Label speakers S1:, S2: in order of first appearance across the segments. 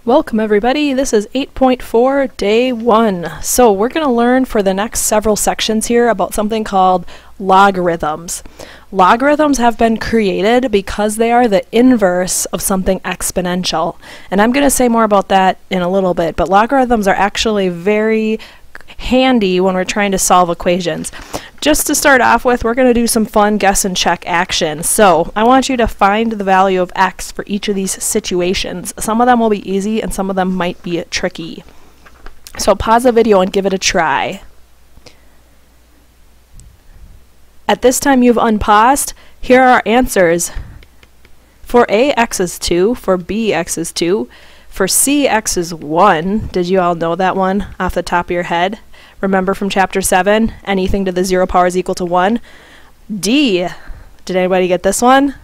S1: Welcome everybody, this is 8.4 day 1. So we're going to learn for the next several sections here about something called logarithms. Logarithms have been created because they are the inverse of something exponential. And I'm going to say more about that in a little bit, but logarithms are actually very handy when we're trying to solve equations. Just to start off with, we're going to do some fun guess and check action. So I want you to find the value of x for each of these situations. Some of them will be easy and some of them might be tricky. So pause the video and give it a try. At this time you've unpaused, here are our answers. For A, x is 2. For B, x is 2. For C, x is 1. Did you all know that one off the top of your head? Remember from chapter 7, anything to the 0 power is equal to 1. D, did anybody get this one?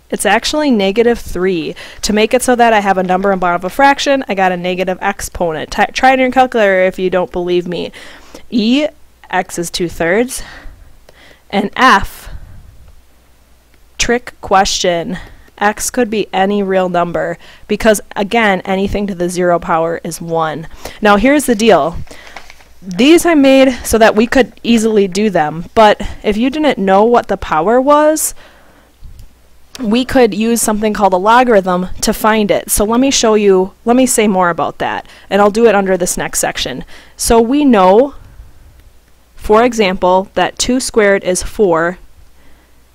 S1: It's actually -3. To make it so that I have a number in bottom of a fraction, I got a negative exponent. Try it in your calculator if you don't believe me. E, x is 2/3. And F, trick question. X could be any real number because, again, anything to the 0 power is 1. Now here's the deal. These I made so that we could easily do them, but if you didn't know what the power was, we could use something called a logarithm to find it. So let me show you, let me say more about that, and I'll do it under this next section. So we know, for example, that 2 squared is 4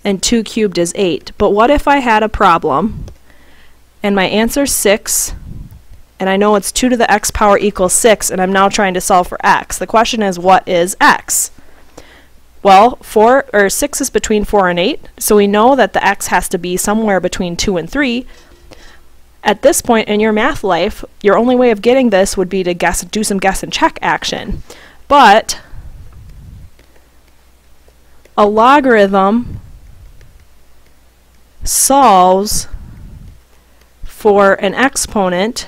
S1: and 2 cubed is 8. But what if I had a problem and my answer is 6, and I know it's 2 to the x power equals 6, and I'm now trying to solve for x. The question is, what is x? Well, 6 is between 4 and 8, so we know that the x has to be somewhere between 2 and 3. At this point in your math life, your only way of getting this would be to do some guess and check action. But a logarithm solves for an exponent,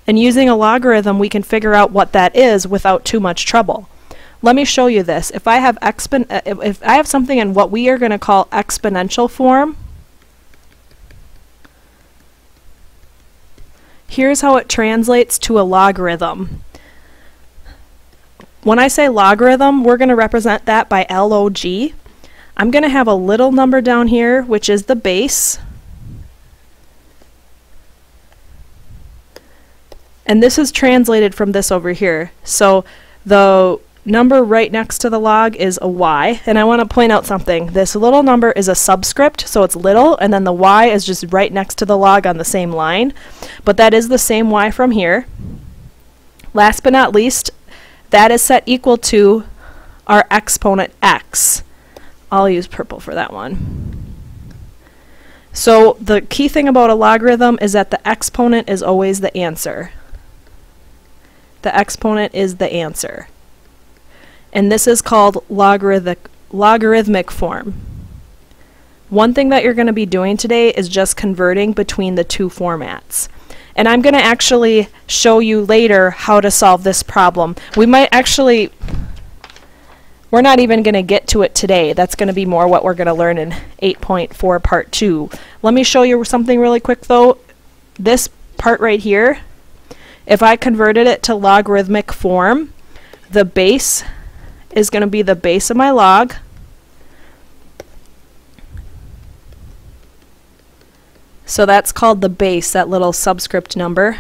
S1: and using a logarithm we can figure out what that is without too much trouble. Let me show you this. If I have if I have something in what we are going to call exponential form, here's how it translates to a logarithm. When I say logarithm, we're going to represent that by log. I'm going to have a little number down here, which is the base. And this is translated from this over here. So the number right next to the log is a y. And I want to point out something. This little number is a subscript, so it's little, and then the y is just right next to the log on the same line. But that is the same y from here. Last but not least, that is set equal to our exponent x. I'll use purple for that one. So the key thing about a logarithm is that the exponent is always the answer. The exponent is the answer. And this is called logarithmic form. One thing that you're going to be doing today is just converting between the two formats. And I'm going to actually show you later how to solve this problem. We might actually, we're not even going to get to it today. That's going to be more what we're going to learn in 8.4 part 2. Let me show you something really quick though. This part right here, if I converted it to logarithmic form, the base is going to be the base of my log. So that's called the base, that little subscript number.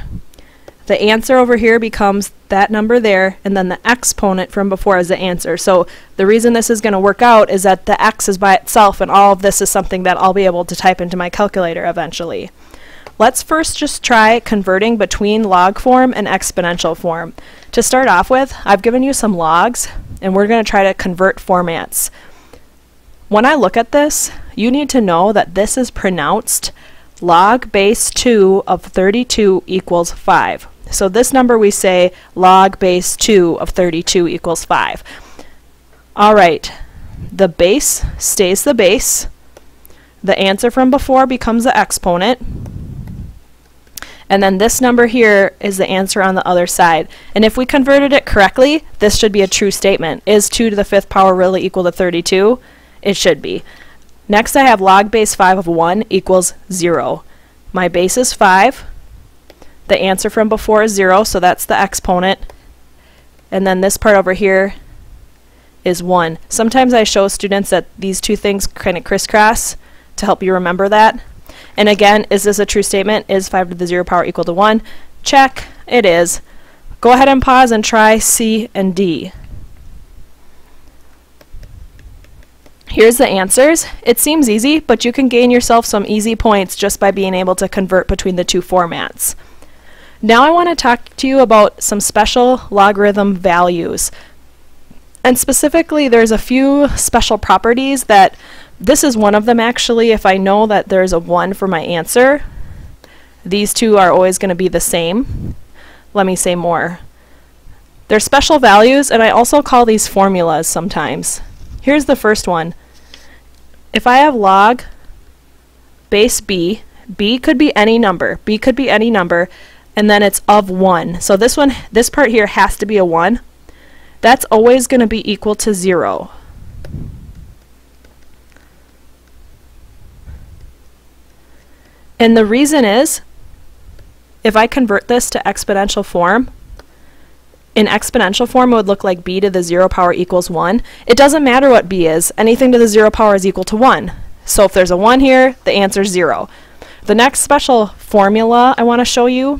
S1: The answer over here becomes that number there, and then the exponent from before is the answer. So the reason this is going to work out is that the x is by itself, and all of this is something that I'll be able to type into my calculator eventually. Let's first just try converting between log form and exponential form. To start off with, I've given you some logs, and we're going to try to convert formats. When I look at this, you need to know that this is pronounced log base 2 of 32 equals 5. So this number we say log base 2 of 32 equals 5. Alright, the base stays the base. The answer from before becomes the exponent. And then this number here is the answer on the other side. And if we converted it correctly, this should be a true statement. Is 2 to the 5th power really equal to 32? It should be. Next I have log base 5 of 1 equals 0. My base is 5. The answer from before is 0, so that's the exponent. And then this part over here is 1. Sometimes I show students that these two things kind of crisscross to help you remember that. And again, is this a true statement? Is 5 to the 0 power equal to 1? Check, it is. Go ahead and pause and try C and D. Here's the answers. It seems easy, but you can gain yourself some easy points just by being able to convert between the two formats. Now I want to talk to you about some special logarithm values. And specifically, there's a few special properties that, this is one of them actually. If I know that there's a 1 for my answer, these two are always going to be the same. Let me say more. They're special values, and I also call these formulas sometimes. Here's the first one. If I have log base b, b could be any number, b could be any number, and then it's of 1. So this part here has to be a 1. That's always going to be equal to 0. And the reason is, if I convert this to exponential form, in exponential form it would look like b to the 0 power equals 1. It doesn't matter what b is. Anything to the 0 power is equal to 1. So if there's a 1 here, the answer is 0. The next special formula I want to show you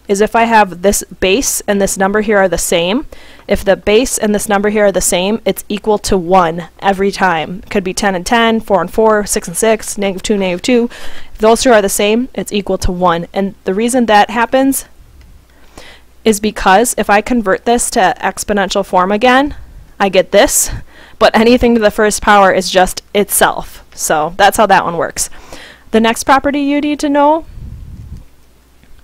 S1: is if I have this base and this number here are the same. If the base and this number here are the same, it's equal to 1 every time. It could be 10 and 10, 4 and 4, 6 and 6, -2, -2. If those two are the same, it's equal to 1. And the reason that happens is because if I convert this to exponential form again, I get this, but anything to the first power is just itself. So that's how that one works. The next property you need to know,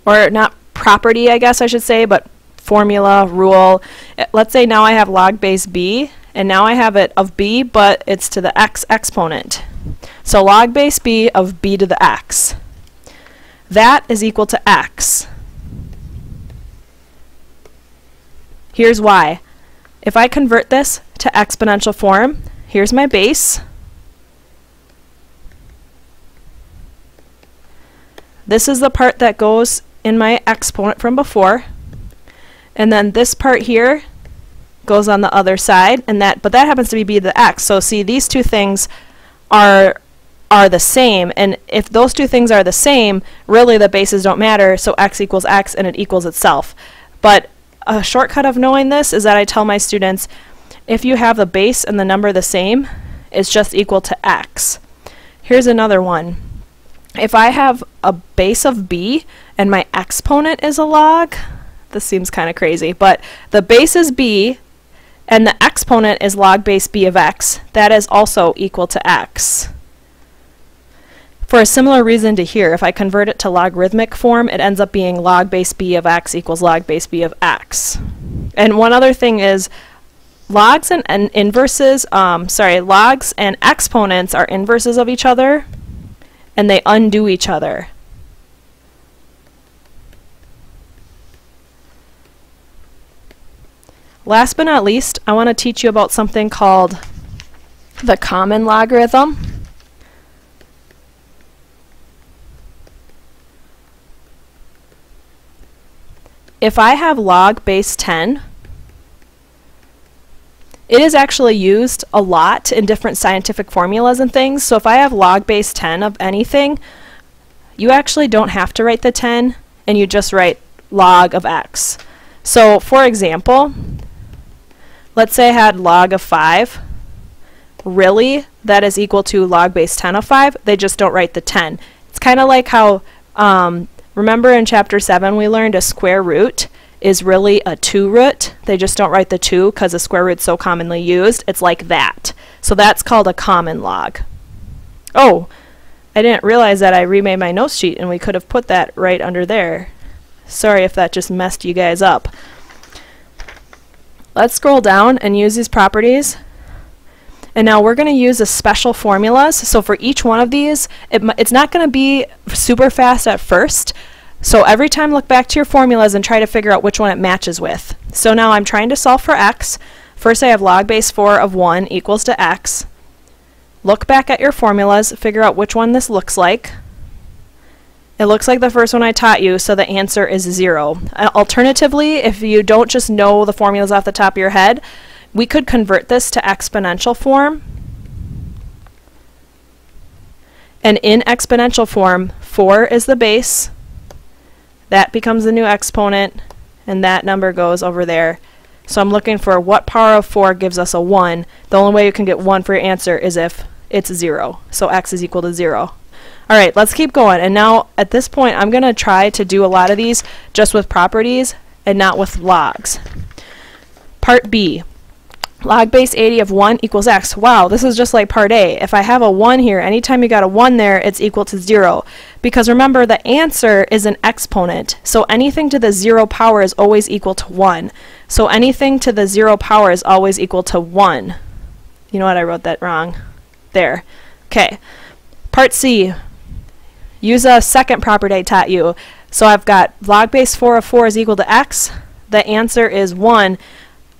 S1: or not property I guess I should say, but formula, rule. Let's say now I have log base b, and now I have it of b, but it's to the x exponent. So log base b of b to the x. That is equal to x. Here's why. If I convert this to exponential form, here's my base. This is the part that goes in my exponent from before. And then this part here goes on the other side, and but that happens to be b to the x. So see, these two things are the same, and if those two things are the same, really the bases don't matter, so x equals x and it equals itself. But a shortcut of knowing this is that I tell my students, if you have the base and the number the same, it's just equal to x. Here's another one. If I have a base of b and my exponent is a log, this seems kind of crazy, but the base is b and the exponent is log base b of x, that is also equal to x. For a similar reason to here, if I convert it to logarithmic form, it ends up being log base b of x equals log base b of x. And one other thing is, logs and inverses, logs and exponents are inverses of each other, and they undo each other. Last but not least, I want to teach you about something called the common logarithm. If I have log base 10, it is actually used a lot in different scientific formulas and things. So if I have log base 10 of anything, you actually don't have to write the 10, and you just write log of x. So for example, let's say I had log of 5. Really, that is equal to log base 10 of 5. They just don't write the 10. It's kind of like how, remember in chapter 7 we learned a square root is really a 2 root. They just don't write the 2 because the square root's so commonly used. It's like that. So that's called a common log. Oh, I didn't realize that I remade my notes sheet and we could have put that right under there. Sorry if that just messed you guys up. Let's scroll down and use these properties. And now we're going to use the special formulas. So for each one of these, it's not going to be super fast at first. So every time look back to your formulas and try to figure out which one it matches with. So now I'm trying to solve for x. First I have log base 4 of 1 equals to x. Look back at your formulas, figure out which one this looks like. It looks like the first one I taught you, so the answer is 0. Alternatively, if you don't just know the formulas off the top of your head, we could convert this to exponential form. And in exponential form, 4 is the base. That becomes the new exponent, and that number goes over there. So I'm looking for what power of 4 gives us a 1. The only way you can get 1 for your answer is if it's 0. So x is equal to 0. All right, let's keep going. And now at this point, I'm going to try to do a lot of these just with properties and not with logs. Part B. Log base 80 of 1 equals x. Wow, this is just like part A. If I have a 1 here, anytime you got a 1 there, it's equal to 0. Because remember, the answer is an exponent. So anything to the 0 power is always equal to 1. So anything to the 0 power is always equal to 1. You know what, I wrote that wrong. There. Okay. Part C. Use a second property I taught you. So I've got log base 4 of 4 is equal to x. The answer is 1.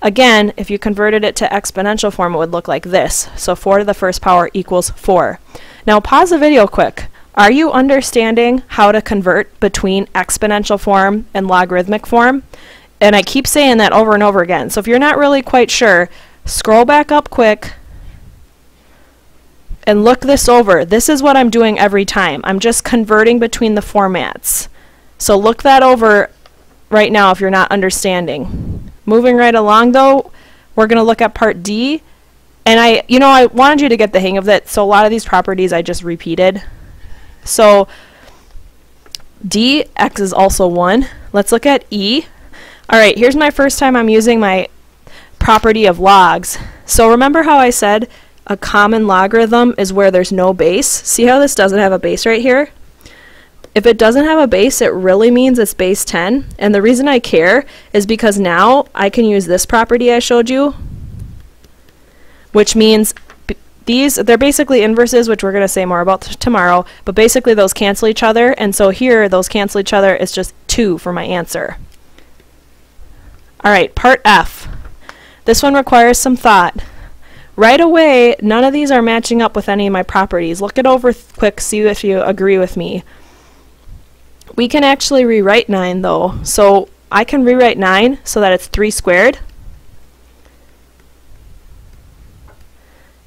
S1: Again, if you converted it to exponential form, it would look like this. So 4 to the first power equals 4. Now pause the video quick. Are you understanding how to convert between exponential form and logarithmic form? And I keep saying that over and over again. So if you're not really quite sure, scroll back up quick and look this over. This is what I'm doing every time. I'm just converting between the formats. So look that over right now if you're not understanding. Moving right along though, we're going to look at part D. And I wanted you to get the hang of it, so a lot of these properties I just repeated. So D, x is also 1. Let's look at E. All right, here's my first time I'm using my property of logs. So remember how I said a common logarithm is where there's no base? See how this doesn't have a base right here? If it doesn't have a base, it really means it's base 10. And the reason I care is because now I can use this property I showed you, which means they're basically inverses, which we're going to say more about tomorrow, but basically those cancel each other, and so here those cancel each other. It's just 2 for my answer. All right, part F. This one requires some thought. Right away, none of these are matching up with any of my properties. Look it over quick, see if you agree with me. We can actually rewrite 9 though. So I can rewrite 9 so that it's 3 squared.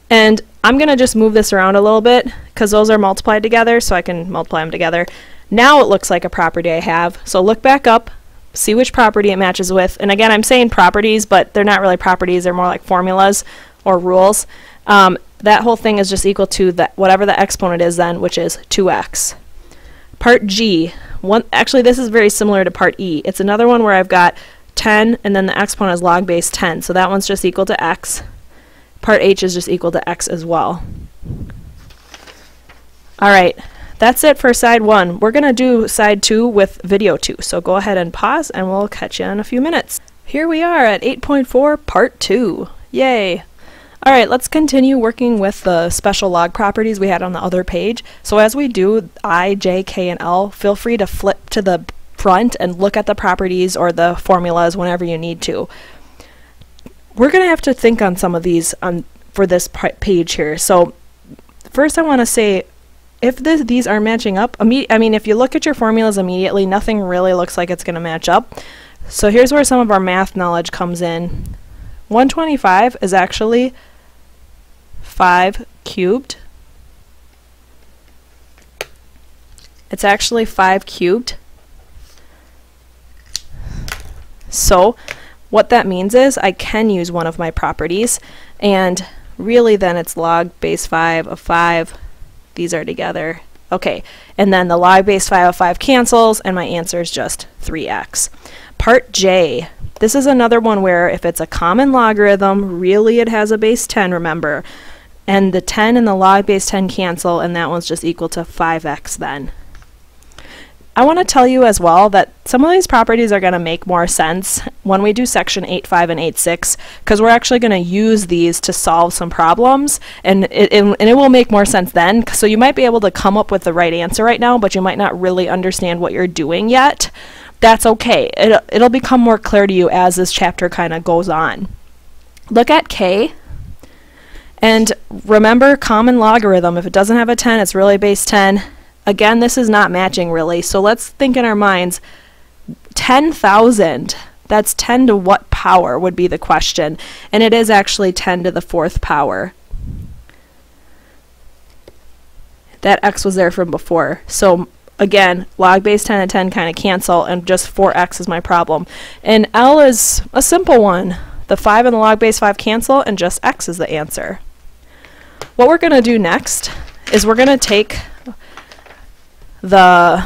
S1: And I'm going to just move this around a little bit because those are multiplied together, so I can multiply them together. Now it looks like a property I have. So look back up, see which property it matches with. And again, I'm saying properties, but they're not really properties. They're more like formulas or rules. That whole thing is just equal to whatever the exponent is then, which is 2x. Part G. Actually, this is very similar to part E. It's another one where I've got 10, and then the exponent is log base 10. So that one's just equal to x. Part H is just equal to x as well. All right, that's it for side 1. We're going to do side 2 with video 2. So go ahead and pause, and we'll catch you in a few minutes. Here we are at 8.4, part 2. Yay! All right, let's continue working with the special log properties we had on the other page. So as we do I, J, K, and L, feel free to flip to the front and look at the properties or the formulas whenever you need to. We're going to have to think on some of these for this page here. So first I want to say, if these are matching up, I mean, if you look at your formulas immediately, nothing really looks like it's going to match up. So here's where some of our math knowledge comes in. 125 is actually 5 cubed. It's actually 5 cubed. So what that means is I can use one of my properties, and really then it's log base 5 of 5. These are together. Okay, and then the log base 5 of 5 cancels, and my answer is just 3x. Part J. This is another one where if it's a common logarithm, really it has a base 10, remember. And the 10 and the log base 10 cancel, and that one's just equal to 5x then. I want to tell you as well that some of these properties are going to make more sense when we do section 8.5 and 8.6, because we're actually going to use these to solve some problems, and it will make more sense then. So you might be able to come up with the right answer right now, but you might not really understand what you're doing yet. That's okay. It'll become more clear to you as this chapter kind of goes on. Look at K, and remember common logarithm. If it doesn't have a 10, it's really base 10. Again, this is not matching really, so let's think in our minds, 10,000, that's 10 to what power would be the question, and it is actually 10 to the 4th power. That x was there from before, so again, log base 10 and 10 kind of cancel, and just 4x is my problem. And L is a simple one. The 5 and the log base 5 cancel, and just x is the answer. What we're going to do next is we're going to take the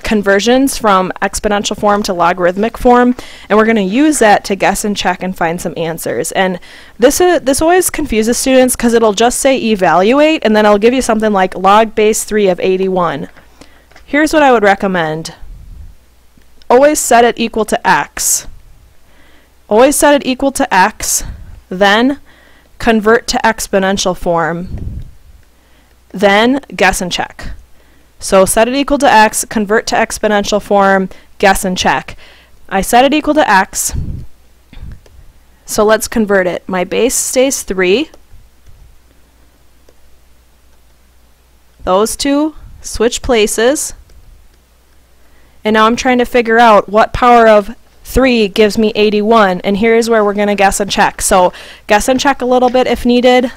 S1: conversions from exponential form to logarithmic form, and we're going to use that to guess and check and find some answers. And this always confuses students because it'll just say evaluate, and then it'll give you something like log base 3 of 81. Here's what I would recommend. Always set it equal to x. Always set it equal to x, then convert to exponential form, then guess and check. So set it equal to x, convert to exponential form, guess and check. I set it equal to x, so let's convert it. My base stays 3. Those two switch places. And now I'm trying to figure out what power of 3 gives me 81, and here's where we're going to guess and check. So guess and check a little bit if needed.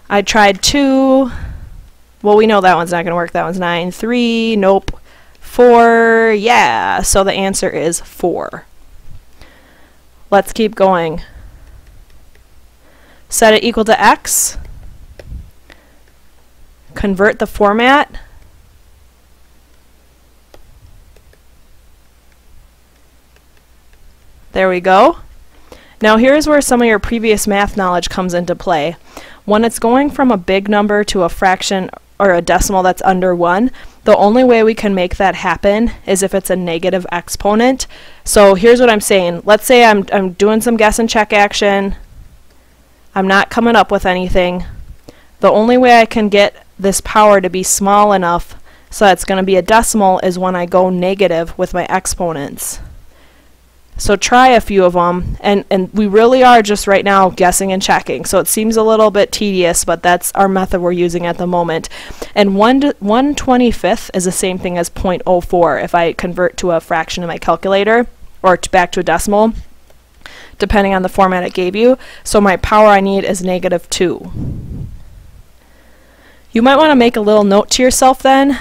S1: I tried 2. Well, we know that one's not going to work. That one's 9. 3, nope. 4, yeah. So the answer is 4. Let's keep going. Set it equal to x. Convert the format. There we go. Now here's where some of your previous math knowledge comes into play. When it's going from a big number to a fraction or a decimal that's under 1, the only way we can make that happen is if it's a negative exponent. So here's what I'm saying. Let's say I'm doing some guess and check action. I'm not coming up with anything. The only way I can get this power to be small enough so that it's going to be a decimal is when I go negative with my exponents. So try a few of them, and we really are just right now guessing and checking. So it seems a little bit tedious, but that's our method we're using at the moment. And 1/25th is the same thing as 0.04 if I convert to a fraction in my calculator, or back to a decimal, depending on the format it gave you. So my power I need is -2. You might want to make a little note to yourself then.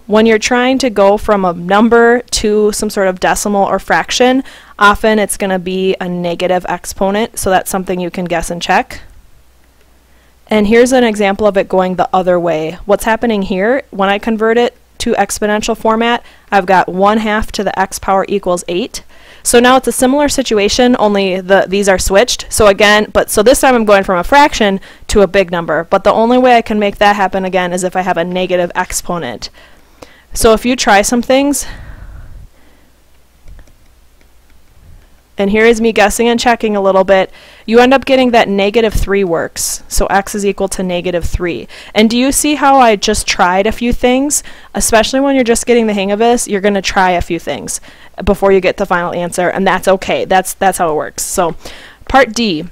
S1: When you're trying to go from a number to some sort of decimal or fraction, often it's going to be a negative exponent, so that's something you can guess and check. And here's an example of it going the other way. What's happening here, when I convert it to exponential format, I've got 1/2 to the x power equals 8. So now it's a similar situation, only these are switched. So again, so this time I'm going from a fraction to a big number, but the only way I can make that happen again is if I have a negative exponent. So if you try some things, and here is me guessing and checking a little bit, you end up getting that -3 works. So x is equal to -3. And do you see how I just tried a few things? Especially when you're just getting the hang of this, you're going to try a few things before you get the final answer, and that's okay. That's how it works. So part D,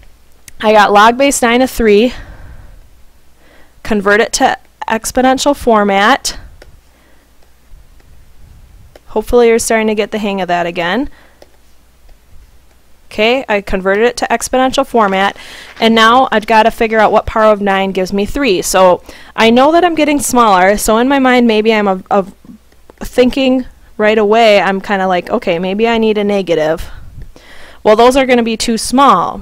S1: I got log base 9 of 3, convert it to exponential format. Hopefully you're starting to get the hang of that again. Okay, I converted it to exponential format, and now I've got to figure out what power of 9 gives me 3. So I know that I'm getting smaller, so in my mind maybe I'm thinking right away, I'm kind of like, okay, maybe I need a negative. Well, those are going to be too small.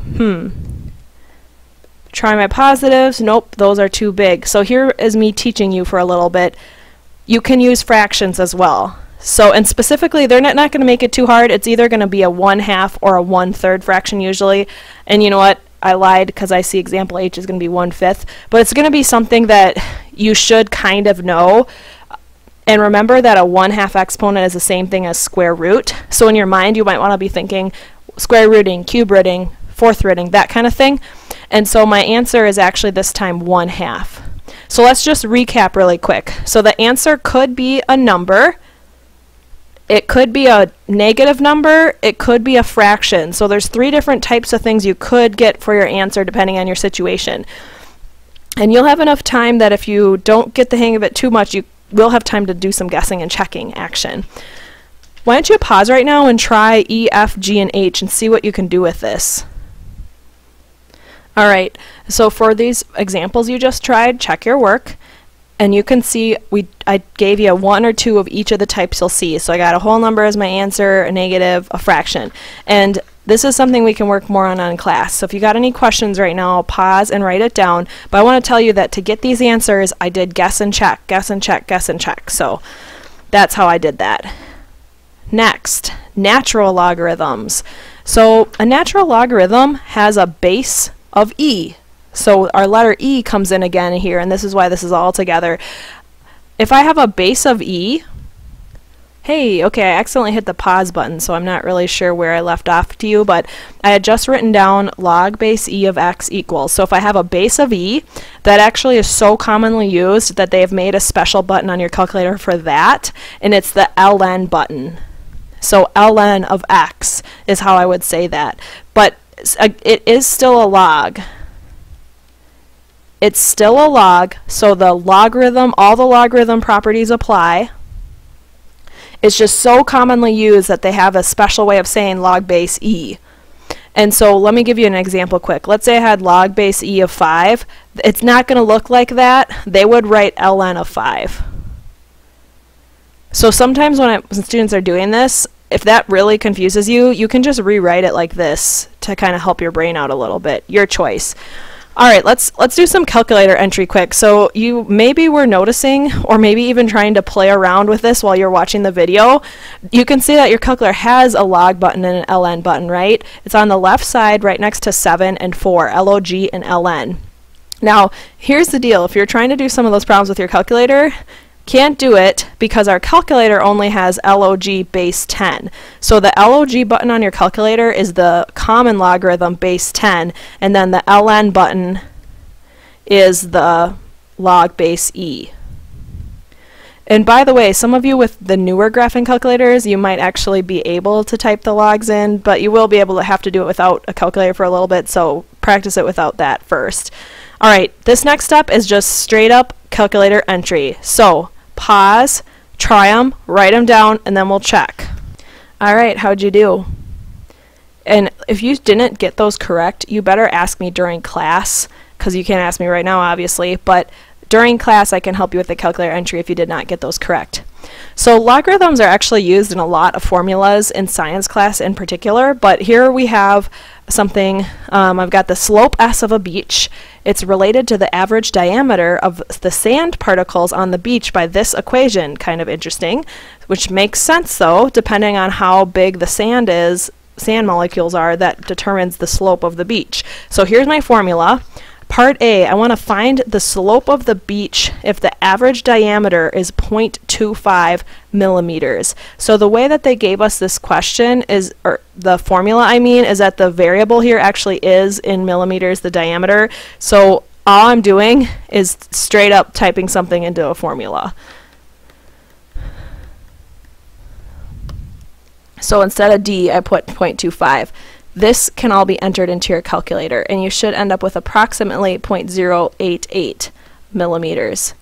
S1: Try my positives. Nope, those are too big. So here is me teaching you for a little bit. You can use fractions as well. So, and specifically, they're not going to make it too hard. It's either going to be a 1/2 or a 1/3 fraction usually. And you know what? I lied because I see example H is going to be 1/5. But it's going to be something that you should kind of know. And remember that a 1/2 exponent is the same thing as square root. So in your mind, you might want to be thinking square rooting, cube rooting, fourth rooting, that kind of thing. And so my answer is actually this time 1/2. So let's just recap really quick. So the answer could be a number. It could be a negative number, it could be a fraction. So there's 3 different types of things you could get for your answer depending on your situation. And you'll have enough time that if you don't get the hang of it too much, you we'll have time to do some guessing and checking action. Why don't you pause right now and try E, F, G, and H and see what you can do with this. All right, so for these examples you just tried, check your work. And you can see I gave you 1 or 2 of each of the types you'll see. So I got a whole number as my answer, a negative, a fraction. And this is something we can work more on in class. So if you got any questions right now, pause and write it down. But I want to tell you that to get these answers, I did guess and check, guess and check, guess and check. So that's how I did that. Next, natural logarithms. So a natural logarithm has a base of e. So our letter E comes in again here, and this is why this is all together. If I have a base of E, hey, okay, I accidentally hit the pause button, so I'm not really sure where I left off to you, but I had just written down log base E of x equals. So if I have a base of E, that actually is so commonly used that they have made a special button on your calculator for that, and it's the ln button. So ln of x is how I would say that. But it is still a log. It's still a log, so the logarithm, all the logarithm properties apply. It's just so commonly used that they have a special way of saying log base E. And so let me give you an example quick. Let's say I had log base E of 5. It's not going to look like that. They would write ln of 5. So sometimes when students are doing this, if that really confuses you, you can just rewrite it like this to kind of help your brain out a little bit. Your choice. All right, let's do some calculator entry quick. So you maybe were noticing, or maybe even trying to play around with this while you're watching the video. You can see that your calculator has a log button and an ln button, right? It's on the left side right next to 7 and 4, log and ln. Now, here's the deal. If you're trying to do some of those problems with your calculator, can't do it because our calculator only has log base 10. So the log button on your calculator is the common logarithm base 10, and then the ln button is the log base e. And by the way, some of you with the newer graphing calculators, you might actually be able to type the logs in, but you will be able to have to do it without a calculator for a little bit, so practice it without that first. All right, this next step is just straight up calculator entry. So pause, try them, write them down, and then we'll check. All right, how'd you do? And if you didn't get those correct, you better ask me during class, because you can't ask me right now, obviously, but during class I can help you with the calculator entry if you did not get those correct. So logarithms are actually used in a lot of formulas in science class in particular, but here we have something, I've got the slope S of a beach. It's related to the average diameter of the sand particles on the beach by this equation. Kind of interesting, which makes sense though, depending on how big the sand molecules are, that determines the slope of the beach. So here's my formula. Part A, I want to find the slope of the beach if the average diameter is 0.25 millimeters. So the way that they gave us this question is, or the formula I mean, is that the variable here actually is in millimeters, the diameter. So all I'm doing is straight up typing something into a formula. So instead of D, I put 0.25. This can all be entered into your calculator, and you should end up with approximately 0.088 millimeters.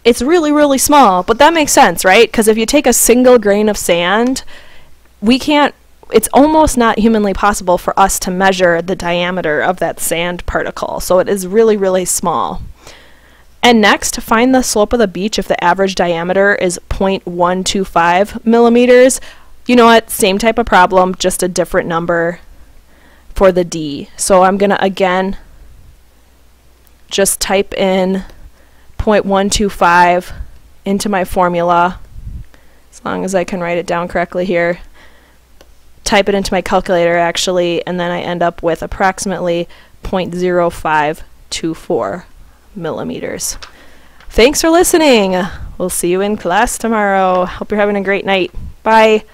S1: It's really, really small, but that makes sense, right? Because if you take a single grain of sand, it's almost not humanly possible for us to measure the diameter of that sand particle. So it is really, really small. And next, to find the slope of the beach if the average diameter is 0.125 millimeters. You know what? Same type of problem, just a different number for the D. So I'm going to again just type in 0.125 into my formula, as long as I can write it down correctly here. Type it into my calculator actually, and then I end up with approximately 0.0524 millimeters. Thanks for listening. We'll see you in class tomorrow. Hope you're having a great night. Bye.